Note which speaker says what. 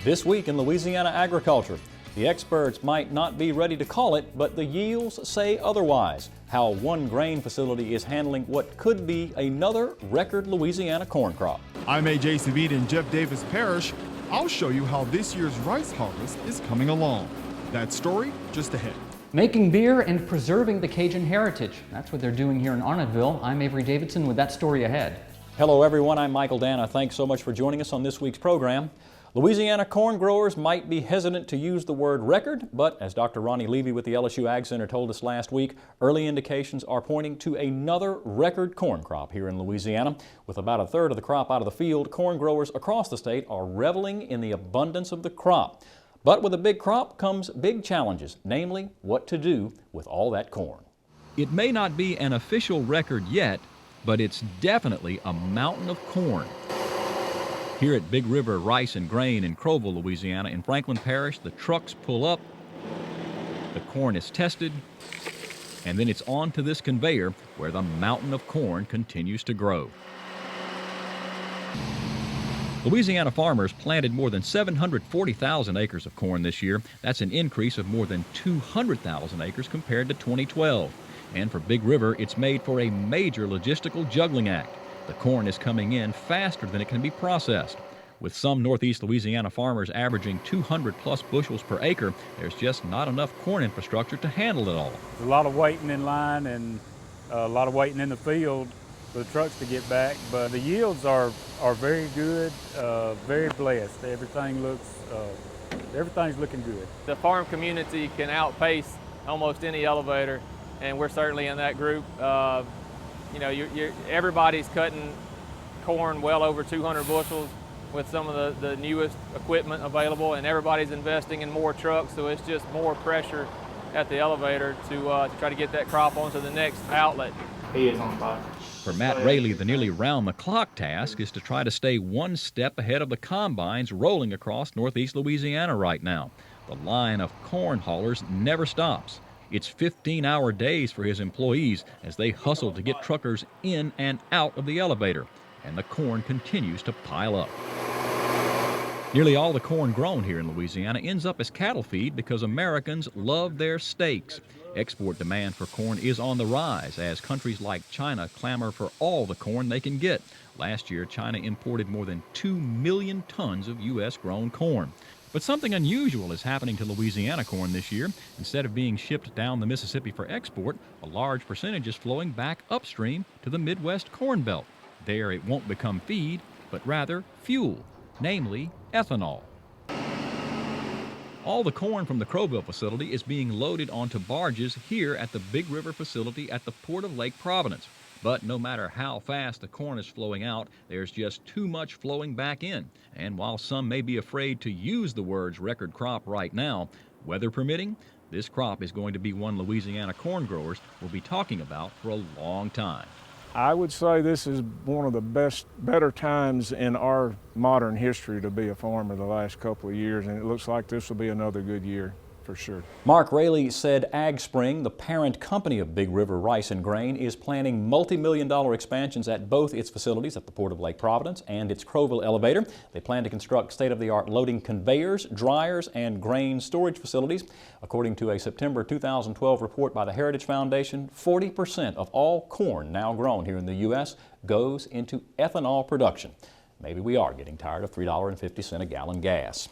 Speaker 1: This week in Louisiana agriculture, the experts might not be ready to call it, but the yields say otherwise. How one grain facility is handling what could be another record Louisiana corn crop.
Speaker 2: I'm A.J. Savide in Jeff Davis Parish. I'll show you how this year's rice harvest is coming along. That story just ahead.
Speaker 3: Making beer and preserving the Cajun heritage. That's what they're doing here in Arnottville. I'm Avery Davidson with that story ahead.
Speaker 1: Hello everyone, I'm Michael Danna. Thanks so much for joining us on this week's program. Louisiana corn growers might be hesitant to use the word record, but as Dr. Ronnie Levy with the LSU Ag Center told us last week, early indications are pointing to another record corn crop here in Louisiana. With about a third of the crop out of the field, corn growers across the state are reveling in the abundance of the crop. But with a big crop comes big challenges, namely what to do with all that corn.
Speaker 4: It may not be an official record yet, but it's definitely a mountain of corn. Here at Big River Rice and Grain in Crowville, Louisiana, in Franklin Parish, the trucks pull up, the corn is tested, and then it's on to this conveyor where the mountain of corn continues to grow. Louisiana farmers planted more than 740,000 acres of corn this year. That's an increase of more than 200,000 acres compared to 2012. And for Big River, it's made for a major logistical juggling act. The corn is coming in faster than it can be processed. With some Northeast Louisiana farmers averaging 200 plus bushels per acre, there's just not enough corn infrastructure to handle it all.
Speaker 5: There's a lot of waiting in line and a lot of waiting in the field for the trucks to get back, but the yields are very good, very blessed. Everything's looking good.
Speaker 6: The farm community can outpace almost any elevator, and we're certainly in that group. Everybody's cutting corn well over 200 bushels with some of the newest equipment available, and everybody's investing in more trucks, so it's just more pressure at the elevator to try to get that crop onto the next outlet.
Speaker 7: He is on fire.
Speaker 4: For Matt Rayleigh, the nearly round-the-clock task is to try to stay one step ahead of the combines rolling across Northeast Louisiana right now. The line of corn haulers never stops. It's 15-hour days for his employees as they hustle to get truckers in and out of the elevator, and the corn continues to pile up. Nearly all the corn grown here in Louisiana ends up as cattle feed because Americans love their steaks. Export demand for corn is on the rise as countries like China clamor for all the corn they can get. Last year, China imported more than 2 million tons of U.S.-grown corn. But something unusual is happening to Louisiana corn this year. Instead of being shipped down the Mississippi for export, a large percentage is flowing back upstream to the Midwest Corn Belt. There it won't become feed, but rather fuel, namely ethanol. All the corn from the Crowville facility is being loaded onto barges here at the Big River facility at the Port of Lake Providence. But no matter how fast the corn is flowing out, there's just too much flowing back in. And while some may be afraid to use the words record crop right now, weather permitting, this crop is going to be one Louisiana corn growers will be talking about for a long time.
Speaker 8: I would say this is one of the better times in our modern history to be a farmer the last couple of years, and it looks like this will be another good year for sure.
Speaker 1: Mark Rayleigh said Ag Spring, the parent company of Big River Rice and Grain, is planning multi-million-dollar expansions at both its facilities at the Port of Lake Providence and its Crowville elevator. They plan to construct state-of-the-art loading conveyors, dryers, and grain storage facilities. According to a September 2012 report by the Heritage Foundation, 40% of all corn now grown here in the U.S. goes into ethanol production. Maybe we are getting tired of $3.50 a gallon gas.